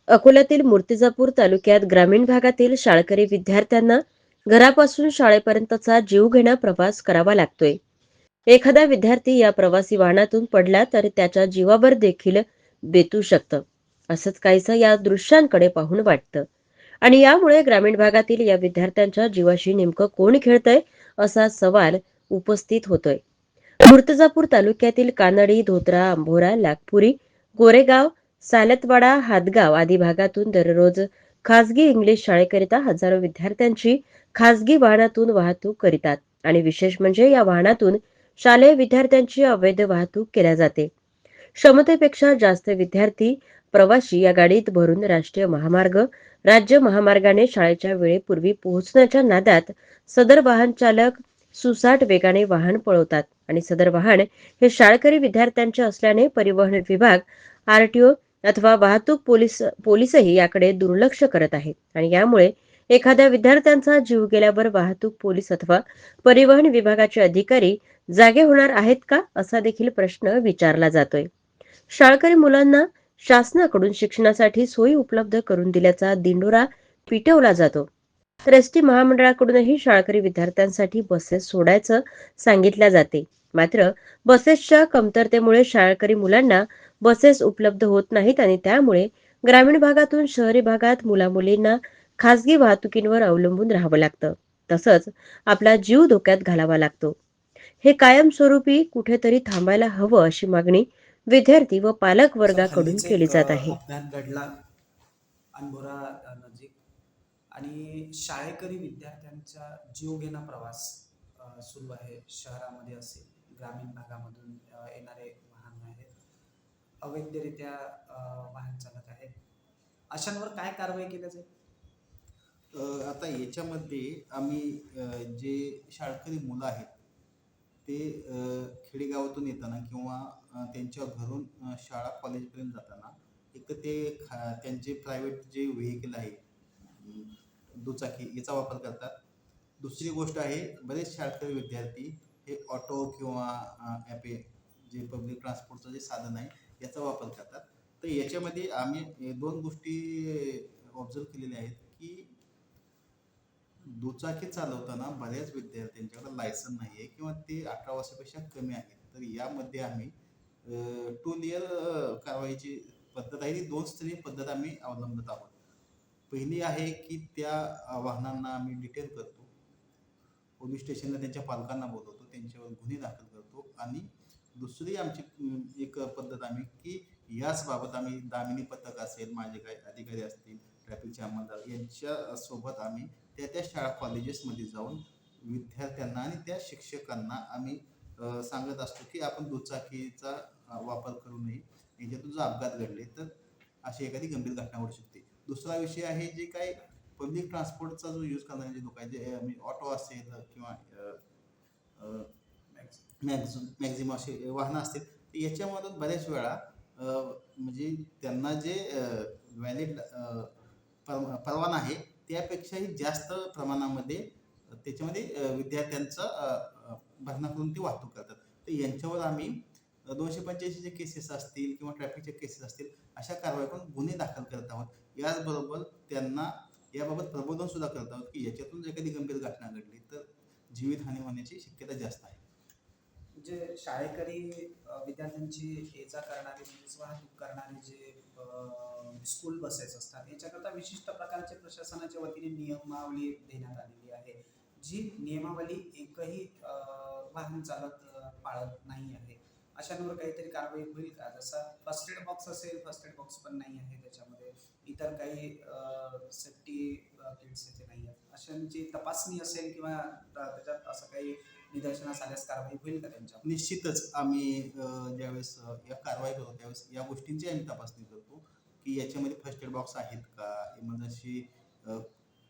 अकोल्यातील मूर्तिजापूर तालुक्यात ग्रामीण भागातील शाळकरी विद्यार्थ्यांना घरापासून शाळेपर्यंतचा जीवघेणा प्रवास करावा लागतोय. एखादा विद्यार्थी या प्रवासी वाहनातून पडला तर त्याच्या जीवावर देखील बेतू शकतं. असंच काहीसं या दृश्यांकडे पाहून वाटतं. आणि यामुळे ग्रामीण भागातील या विद्यार्थ्यांच्या जीवाशी नेमकं कोण खेळतंय असा सवाल उपस्थित होतोय. मूर्तिजापूर तालुक्यातील कानडी, धोत्रा, अंभोरा, लागपुरी, गोरेगाव, सालतवाडा, हादगाव आदी भागातून दररोज खासगी इंग्लिश शाळेकरिता हजारो विद्यार्थ्यांची खासगी वाहनातून वाहतूक करीतात. आणि विशेष म्हणजे या वाहनातून शालेय विद्यार्थ्यांची अवैध वाहतूक केल्या जाते. क्षमतेपेक्षा जास्त विद्यार्थी प्रवासी या गाडीत भरून राष्ट्रीय महामार्ग, राज्य महामार्गाने शाळेच्या वेळेपूर्वी पोहोचण्याच्या नादात सदर वाहन चालक सुसाट वेगाने वाहन पळवतात. आणि सदर वाहन हे शाळकरी विद्यार्थ्यांचे असल्याने परिवहन विभाग, आरटीओ अथवा वाहतूक पोलीसही याकडे दुर्लक्ष करत आहेत. आणि यामुळे एखाद्या विद्यार्थ्यांचा जीव गेल्यावर वाहतूक पोलीस अथवा परिवहन विभागाचे अधिकारी जागे होणार आहेत का, असा देखील प्रश्न विचारला जातोय. शाळकरी मुलांना शासनाकडून शिक्षणासाठी सोयी उपलब्ध करून दिल्याचा दिंडोरा पिटवला जातो. तर एसटी महामंडळाकडूनही शाळकरी विद्यार्थ्यांसाठी बसेस सोडायचं सांगितल्या जाते. मात्र बसेसच्या कमतरतेमुळे शाळकरी मुलांना बसेस उपलब्ध होत नाहीत आणि त्यामुळे ग्रामीण भागातून शहरी भागात मुलामुलींना खासगी वाहतुकींवर अवलंबून राहावं लागतं. तसंच आपला जीव धोक्यात घालावा लागतो. हे कायमस्वरूपी कुठेतरी थांबायला हवं अशी मागणी विद्यार्थी व पालक असा वर्गाकडून हल्लीच केली एक जात आहे. अपघात घडला अनबोरा नजीक आणि शाळेकरी विद्यार्थ्यांचा जीवघेणा प्रवास सुरू आहे. शहरामध्ये असेल, ग्रामीण भागामधून येणारे वाहन आहेत, अवैधरित्या वाहन चालक आहेत. अशांवर काय कारवाई केली जाईल? आता याच्यामध्ये आम्ही जे शाळकरी मुलं आहेत ते खेडेगावातून येताना किंवा त्यांच्या घरून शाळा कॉलेजपर्यंत जाताना एक तर ते त्यांचे प्रायव्हेट जे व्हेकल आहे, दुचाकी याचा वापर करतात. दुसरी गोष्ट आहे, बरेच शाळकरी विद्यार्थी हे ऑटो किंवा ॲपे जे पब्लिक ट्रान्सपोर्टचं जे साधन आहे याचा वापर करतात. तर याच्यामध्ये आम्ही दोन गोष्टी ऑब्झर्व केलेल्या आहेत की दुचाकी चालवताना बऱ्याच विद्यार्थ्यांच्याकडे लायसन नाही आहे किंवा ते 18 वर्षापेक्षा कमी आहेत. तर यामध्ये आम्ही टू लेअर कारवाईची पद्धत आहे, ती दोन स्तरीय पद्धत आम्ही अवलंबत आहोत. पहिली आहे की त्या वाहनांना आम्ही डिटेन करतो, पोलीस स्टेशनला त्यांच्या पालकांना बोलवतो, त्यांच्यावर गुन्हे दाखल करतो. आणि दुसरी आमची एक पद्धत आम्ही की याच बाबत आम्ही दामिनी पथक असेल, माझे काही अधिकारी असतील, ट्रॅफिकचे अंमलदार यांच्या सोबत आम्ही त्या शाळा कॉलेजेसमध्ये जाऊन विद्यार्थ्यांना आणि त्या शिक्षकांना आम्ही सांगत असतो की आपण दुचाकीचा वापर करू नये. याच्यातून जर अपघात घडले तर अशी एखादी गंभीर घटना घडू शकते. दुसरा विषय आहे, जे काही पब्लिक ट्रान्सपोर्टचा जो यूज करणारे जे लोक आहेत, जे ऑटो असेल किंवा मॅक्झिमम असे वाहनं असतील, तर याच्यामधून बऱ्याच वेळा म्हणजे त्यांना जे व्हॅलिड परवाना आहे त्यापेक्षाही जास्त प्रमाणामध्ये त्याच्यामध्ये विद्यार्थ्यांचा भरणा करून ती वाहतूक करतात. तर यांच्यावर आम्ही 285 जे केसेस असतील किंवा ट्रॅफिकचे केसेस असतील अशा कारवाई करून गुन्हे दाखल करत आहोत. याचबरोबर त्यांना याबाबत प्रबोधन सुद्धा करत आहोत की याच्यातून जर कधी गंभीर घटना घडली तर जीवितहानी होण्याची शक्यता जास्त आहे. जे शाळेकरी विद्यार्थ्यांची ये जा करणारे, वाहतूक करणारे जे स्कूल बसेस असतात, याच्याकरता विशिष्ट प्रकारचे प्रशासनाच्या वतीने नियमावली देण्यात आलेली आहे. जी नियमावली एकही वाहन चालक पाळत नाही आहे. अशांवर काहीतरी कारवाई होईल का? जसा फर्स्ट एड बॉक्स असेल, फर्स्ट एड बॉक्स पण नाही आहे त्याच्यामध्ये, इतर काही सेफ्टी किट्स इथे नाही आहेत. अशांची तपासणी असेल किंवा त्याच्यात असं काही निदर्शनास आल्यास कारवाई होईल का त्यांच्या? निश्चितच आम्ही ज्यावेळेस या कारवाई करतो त्यावेळेस या गोष्टींची आम्ही तपासणी करतो की याच्यामध्ये फर्स्ट एड बॉक्स आहेत का, इमर्जन्सी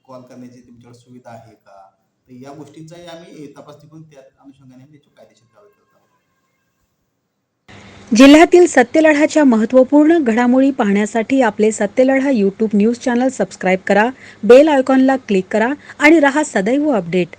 कॉल करण्याची तुमच्याकडे सुविधा आहे का. तर या गोष्टींचाही आम्ही तपासणी करून त्या अनुषंगाने त्याची कायदेशीर कारवाई करत आहोत. जिल्ह्यातील सत्यलढाच्या महत्त्वपूर्ण घडामोडी पाहण्यासाठी आपले Satyaladha YouTube news channel subscribe करा, बेल आयकॉनला क्लिक करा आणि रहा सदैव अपडेट.